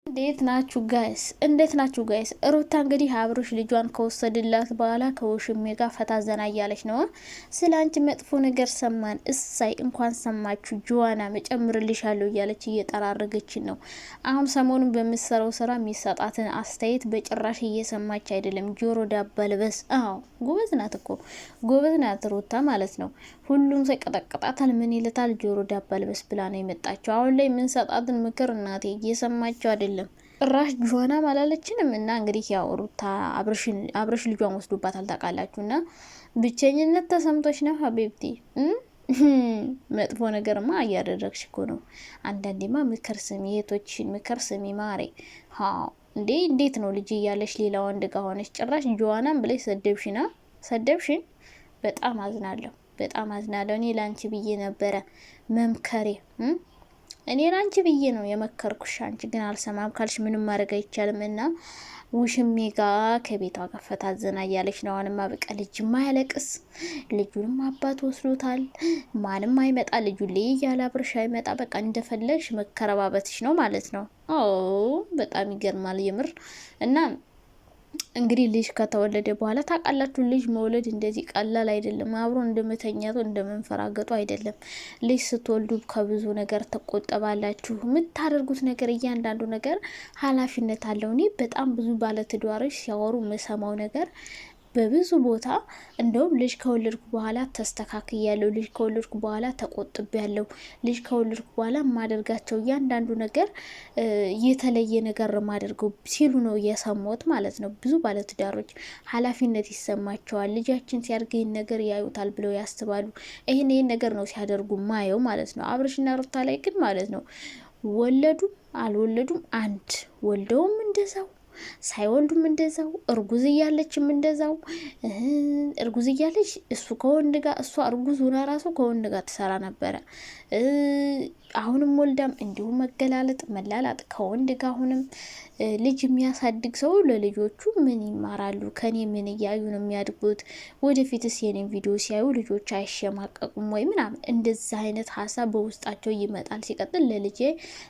እንዴት ናችሁ ጋይስ? ሩታ እንግዲህ አብርሽ ልጇን ከወሰድላት በኋላ ከውሽሜ ጋር ፈታ ዘና እያለች ነው። ስለ አንቺ መጥፎ ነገር ሰማን፣ እሳይ እንኳን ሰማችሁ፣ ጆዋና መጨምርልሻለሁ እያለች እየጠራረገችን ነው። አሁን ሰሞኑን በምትሰራው ስራ የሚሰጣትን አስተያየት በጭራሽ እየሰማች አይደለም። ጆሮ ዳባ ልበስ። አዎ ጎበዝ ናት እኮ ጎበዝ ናት ሩታ ማለት ነው። ሁሉም ሰው ይቀጠቅጣታል፣ ምን ይልታል፣ ጆሮ ዳባ ልበስ ብላ ነው የመጣቸው። አሁን ላይ የምንሰጣትን ምክር እናቴ እየሰማቸው አይደለም። ጭራሽ ጆዋና ማላለችንም እና እንግዲህ ያው ሩታ አብርሽ ልጇን ወስዶባታል ታውቃላችሁ። እና ብቸኝነት ተሰምቶች ነው ሀቢብቲ። መጥፎ ነገርማ እያደረግሽ እኮ ነው። አንዳንዴማ ምክር ስሚ፣ የቶችሽን ምክር ስሚ ማሬ። እንዴት ነው ልጅ እያለሽ ሌላ ወንድ ጋር ሆነሽ ጭራሽ ጆዋናን ብለሽ ሰደብሽን። በጣም አዝናለሁ፣ በጣም አዝናለሁ። እኔ ላንቺ ብዬ ነበረ መምከሬ። እኔ ላንቺ ብዬ ነው የመከርኩሽ። አንቺ ግን አልሰማም ካልሽ ምንም ማድረግ አይቻልም። እና ውሽሜ ጋ ከቤቷ ከፈታ ዘና እያለች ነው። አሁንማ በቃ ልጅ ማያለቅስ ልጁንም አባት ወስዶታል። ማንም አይመጣ ልጁ ላይ እያለ አብርሽ አይመጣ። በቃ እንደፈለግሽ መከረባበትሽ ነው ማለት ነው። በጣም ይገርማል የምር። እና እንግዲህ ልጅ ከተወለደ በኋላ ታውቃላችሁ፣ ልጅ መውለድ እንደዚህ ቀላል አይደለም። አብሮ እንደመተኛቱ እንደመንፈራገጡ አይደለም። ልጅ ስትወልዱ ከብዙ ነገር ተቆጠባላችሁ። የምታደርጉት ነገር እያንዳንዱ ነገር ኃላፊነት አለው። እኔ በጣም ብዙ ባለትዳሮች ሲያወሩ የምሰማው ነገር በብዙ ቦታ እንደውም ልጅ ከወለድኩ በኋላ ተስተካክያለሁ፣ ልጅ ከወለድኩ በኋላ ተቆጥቤያለሁ፣ ልጅ ከወለድኩ በኋላ የማደርጋቸው እያንዳንዱ ነገር የተለየ ነገር ማደርገው ሲሉ ነው የሰማሁት ማለት ነው። ብዙ ባለትዳሮች ኃላፊነት ይሰማቸዋል። ልጃችን ሲያድግ ይህን ነገር ያዩታል ብለው ያስባሉ። ይህን ነገር ነው ሲያደርጉ ማየው ማለት ነው። አብርሽና ሩታ ላይ ግን ማለት ነው ወለዱም አልወለዱም አንድ፣ ወልደውም እንደዛው ሳይወልዱም እንደዛው፣ እርጉዝ እያለችም እንደዛው። እርጉዝ እያለች እሱ ከወንድ ጋር፣ እሷ እርጉዝ ሆና ራሱ ከወንድ ጋር ትሰራ ነበረ። አሁንም ወልዳም እንዲሁም መገላለጥ መላላጥ ከወንድ ጋር። አሁንም ልጅ የሚያሳድግ ሰው ለልጆቹ ምን ይማራሉ? ከኔ ምን እያዩ ነው የሚያድጉት? ወደፊትስ የኔን ቪዲዮ ሲያዩ ልጆች አይሸማቀቁም ወይ ምናምን፣ እንደዛ አይነት ሀሳብ በውስጣቸው ይመጣል። ሲቀጥል ለልጄ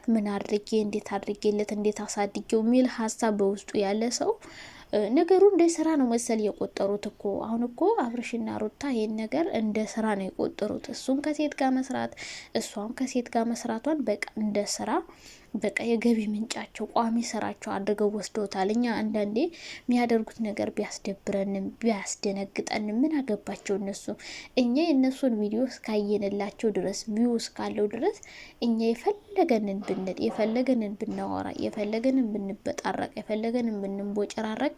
ምን አድርጌ እንዴት አድርጌለት እንዴት አሳድጌው የሚል ሀሳብ በውስጡ ያለ ሰው ነገሩ እንደ ስራ ነው መሰል የቆጠሩት እኮ። አሁን እኮ አብርሽና ሩታ ይሄን ነገር እንደ ስራ ነው የቆጠሩት። እሱም ከሴት ጋር መስራት እሷም ከሴት ጋር መስራቷን በቃ እንደ ስራ በቃ የገቢ ምንጫቸው ቋሚ ስራቸው አድርገው ወስደውታል። እኛ አንዳንዴ የሚያደርጉት ነገር ቢያስደብረንም ቢያስደነግጠንም ምን አገባቸው እነሱ። እኛ የእነሱን ቪዲዮ እስካየንላቸው ድረስ ቪው እስካለው ድረስ እኛ የፈለገንን ብንል የፈለገንን ብናወራ የፈለገንን ብንበጣረቅ የፈለገንን ብንቦጨራረቅ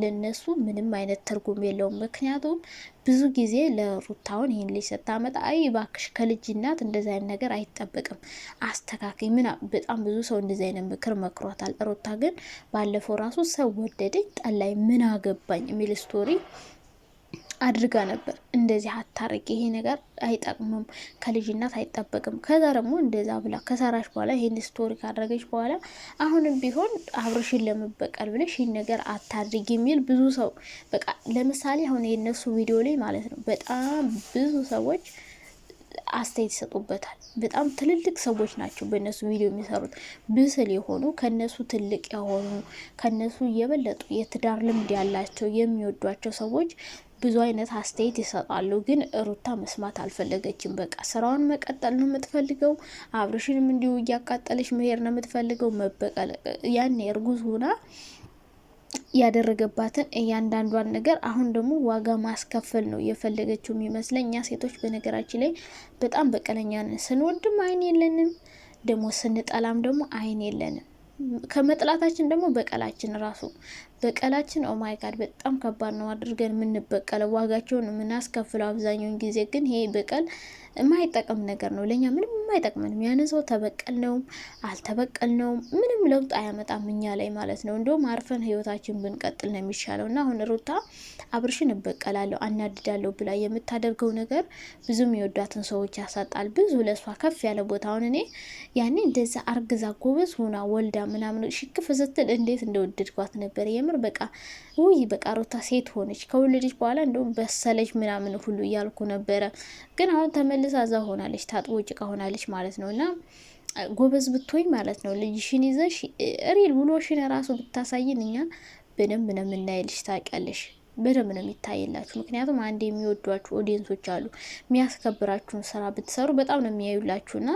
ለነሱ ምንም አይነት ትርጉም የለውም። ምክንያቱም ብዙ ጊዜ ለሩታውን ይህን ልጅ ስታመጣ አይ ባክሽ ከልጅ እናት እንደዚ አይነት ነገር አይጠበቅም አስተካክይ ምና በጣም ብዙ ሰው እንደዚህ አይነት ምክር መክሯታል። ሩታ ግን ባለፈው ራሱ ሰው ወደደኝ ጠላይ ምን አገባኝ የሚል ስቶሪ አድርጋ ነበር። እንደዚህ አታረቂ፣ ይሄ ነገር አይጠቅምም፣ ከልጅናት አይጠበቅም። ከዛ ደግሞ እንደዛ ብላ ከሰራሽ በኋላ ይሄን ስቶሪ ካደረገች በኋላ አሁንም ቢሆን አብርሽን ለመበቀል ብለሽ ይህን ነገር አታድርጊ የሚል ብዙ ሰው በቃ ለምሳሌ አሁን የነሱ ቪዲዮ ላይ ማለት ነው በጣም ብዙ ሰዎች አስተያየት ይሰጡበታል። በጣም ትልልቅ ሰዎች ናቸው በእነሱ ቪዲዮ የሚሰሩት፣ ብስል የሆኑ ከነሱ ትልቅ የሆኑ ከነሱ የበለጡ የትዳር ልምድ ያላቸው የሚወዷቸው ሰዎች ብዙ አይነት አስተያየት ይሰጣሉ። ግን ሩታ መስማት አልፈለገችም። በቃ ስራውን መቀጠል ነው የምትፈልገው። አብርሽንም እንዲሁ እያቃጠለች መሄድ ነው የምትፈልገው። መበቀል ያኔ እርጉዝ ሆና ያደረገባትን እያንዳንዷን ነገር አሁን ደግሞ ዋጋ ማስከፈል ነው የፈለገችው የሚመስለኝ። እኛ ሴቶች በነገራችን ላይ በጣም በቀለኛ ነን። ስንወድም አይን የለንም፣ ደግሞ ስንጠላም ደግሞ አይን የለንም። ከመጥላታችን ደግሞ በቀላችን ራሱ በቀላችን ኦማይ ጋድ በጣም ከባድ ነው። አድርገን የምንበቀለው ዋጋቸውን የምናስከፍለው አብዛኛውን ጊዜ ግን ይሄ በቀል የማይጠቅም ነገር ነው። ለእኛ ምንም የማይጠቅመንም። ያንን ሰው ተበቀልነውም አልተበቀልነውም ምንም ለውጥ አያመጣም እኛ ላይ ማለት ነው። እንደውም አርፈን ህይወታችን ብንቀጥል ነው የሚሻለው። እና አሁን ሩታ አብርሽን እበቀላለሁ አናድዳለሁ ብላ የምታደርገው ነገር ብዙ የሚወዷትን ሰዎች ያሳጣል። ብዙ ለእሷ ከፍ ያለ ቦታ አሁን እኔ ያኔ እንደዛ አርግዛ ጎበዝ ሆና ወልዳ ምናምን ሽክፍ ስትል እንዴት እንደወደድኳት ነበር የምር። በቃ ውይ በቃ ሩታ ሴት ሆነች ከወለደች በኋላ እንደውም በሰለች ምናምን ሁሉ እያልኩ ነበረ። ግን አሁን ተመልሳ እዛ ሆናለች፣ ታጥቦ ጭቃ ሆናለች ማለት ነው። እና ጎበዝ ብትሆኝ ማለት ነው ልጅሽን ይዘሽ ሪል ውሎሽን ራሱ ብታሳይን እኛ በደንብ ነው የምናይልሽ። ታውቂያለሽ፣ በደንብ ነው የሚታይላችሁ። ምክንያቱም አንድ የሚወዷችሁ ኦዲየንሶች አሉ። የሚያስከብራችሁን ስራ ብትሰሩ በጣም ነው የሚያዩላችሁና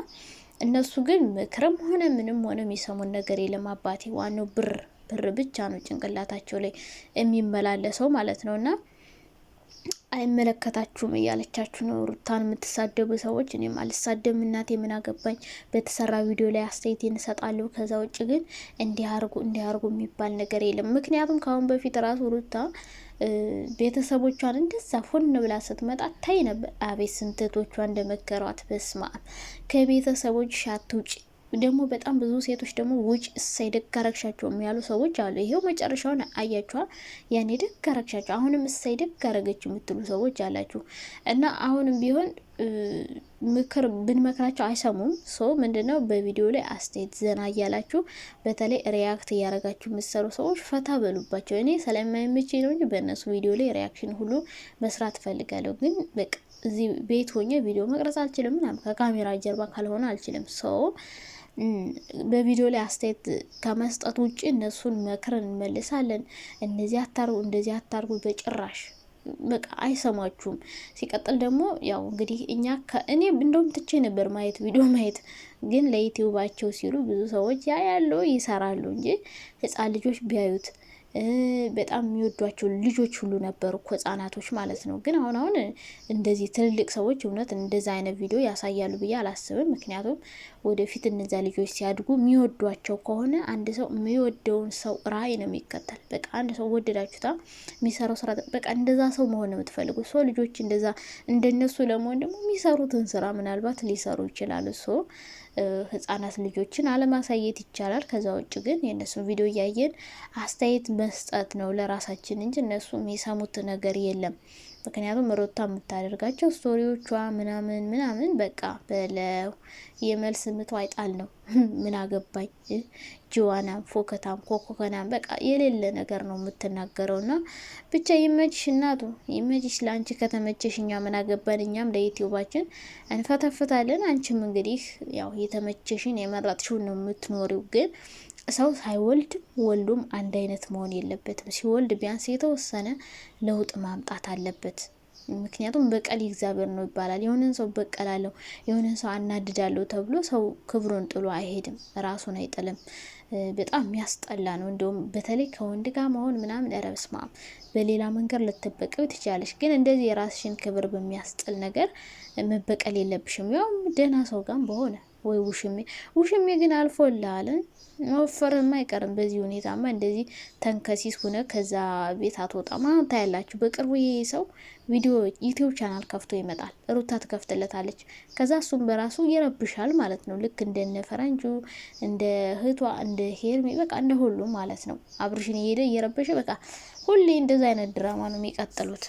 እነሱ ግን ምክርም ሆነ ምንም ሆነ የሚሰሙን ነገር የለም። አባቴ ዋናው ብር ብቻ ነው ጭንቅላታቸው ላይ የሚመላለሰው ማለት ነውና አይመለከታችሁም እያለቻችሁ ነው ሩታን የምትሳደቡ ሰዎች። እኔም አልሳደብም እናቴ ምን አገባኝ። በተሰራ ቪዲዮ ላይ አስተያየቴን እሰጣለሁ። ከዛ ውጭ ግን እንዲያርጉ የሚባል ነገር የለም። ምክንያቱም ከአሁን በፊት ራሱ ሩታ ቤተሰቦቿን እንደዛ ፎን ብላ ስትመጣ ታይ ነበር። አቤት ስንትቶቿ እንደመከሯት በስማ ከቤተሰቦች አትውጪ። ደግሞ በጣም ብዙ ሴቶች ደግሞ ውጭ እሳይ ደግ አረግሻቸው የሚያሉ ሰዎች አሉ። ይሄው መጨረሻውን አያችኋል። ያኔ ደግ አረግሻቸው፣ አሁንም እሳይ ደግ አረገች የምትሉ ሰዎች አላችሁ። እና አሁንም ቢሆን ምክር ብንመክራቸው አይሰሙም። ሶ ምንድነው በቪዲዮ ላይ አስተያየት ዘና እያላችሁ በተለይ ሪያክት እያረጋችሁ የምትሰሩ ሰዎች ፈታ በሉባቸው። እኔ ስለማይመቼ ነው እንጂ በእነሱ ቪዲዮ ላይ ሪያክሽን ሁሉ መስራት ፈልጋለሁ። ግን በቃ እዚህ ቤት ሆኜ ቪዲዮ መቅረጽ አልችልም ምናምን፣ ከካሜራ ጀርባ ካልሆነ አልችልም። ሶ በቪዲዮ ላይ አስተያየት ከመስጠት ውጭ እነሱን መክረን እንመልሳለን። እንደዚህ አታርጉ እንደዚህ አታርጉ በጭራሽ በቃ አይሰማችሁም። ሲቀጥል ደግሞ ያው እንግዲህ እኔ እንደውም ትቼ ነበር ማየት ቪዲዮ ማየት፣ ግን ለዩቲዩባቸው ሲሉ ብዙ ሰዎች ያያሉ ይሰራሉ እንጂ ህፃን ልጆች ቢያዩት በጣም የሚወዷቸው ልጆች ሁሉ ነበሩ እኮ ህጻናቶች ማለት ነው። ግን አሁን እንደዚህ ትልልቅ ሰዎች እውነት እንደዛ አይነት ቪዲዮ ያሳያሉ ብዬ አላስብም። ምክንያቱም ወደፊት እነዛ ልጆች ሲያድጉ የሚወዷቸው ከሆነ አንድ ሰው የሚወደውን ሰው ራዕይ ነው የሚከተል። በቃ አንድ ሰው ወደዳችሁታ የሚሰራው ስራ በቃ እንደዛ ሰው መሆን ነው የምትፈልጉ። ሰው ልጆች እንደዛ እንደነሱ ለመሆን ደግሞ የሚሰሩትን ስራ ምናልባት ሊሰሩ ይችላሉ። ህጻናት ልጆችን አለማሳየት ይቻላል። ከዛ ውጭ ግን የእነሱን ቪዲዮ እያየን አስተያየት መስጠት ነው ለራሳችን እንጂ እነሱ የሚሰሙት ነገር የለም። ምክንያቱም ሩታ የምታደርጋቸው ስቶሪዎቿ ምናምን በቃ በለው የመልስ ምቷ አይጣል ነው። ምን አገባኝ ጅዋናም ፎከታም ኮኮከናም በቃ የሌለ ነገር ነው የምትናገረውና ብቻ ይመችሽ እናቱ ይመችሽ። ለአንቺ ከተመቸሽ እኛ ምን አገባን? እኛም ለዩቲዩባችን እንፈተፍታለን። አንቺም እንግዲህ ያው የተመቸሽን የመረጥሽውን ነው የምትኖሪው። ግን ሰው ሳይወልድ ወልዱም አንድ አይነት መሆን የለበትም። ሲወልድ ቢያንስ የተወሰነ ለውጥ ማምጣት አለበት። ምክንያቱም በቀል እግዚአብሔር ነው ይባላል። የሆነን ሰው በቀላለሁ የሆነን ሰው አናድዳለሁ ተብሎ ሰው ክብሩን ጥሎ አይሄድም፣ ራሱን አይጥልም። በጣም የሚያስጠላ ነው። እንደውም በተለይ ከወንድ ጋር መሆን ምናምን ረብስማም በሌላ መንገድ ልትበቀው ትችላለሽ። ግን እንደዚህ የራስሽን ክብር በሚያስጥል ነገር መበቀል የለብሽም። ያው ደህና ሰው ጋር በሆነ ወይ ውሽሜ ግን አልፎልሃል። መወፈርማ አይቀርም። በዚህ ሁኔታማ እንደዚህ ተንከሲስ ሆነ ከዛ ቤት አትወጣም። አሁን ታያላችሁ። በቅርቡ ይሄ ሰው ቪዲዮ ዩቲዩብ ቻናል ከፍቶ ይመጣል። ሩታ ትከፍትለታለች። ከዛ እሱም በራሱ ይረብሻል ማለት ነው። ልክ እንደነ ፈረንጁ እንደ እህቷ እንደ ሄርሚ በቃ እንደ ሁሉ ማለት ነው። አብርሽን እየሄደ እየረበሸ በቃ ሁሌ እንደዛ አይነት ድራማ ነው የሚቀጥሉት።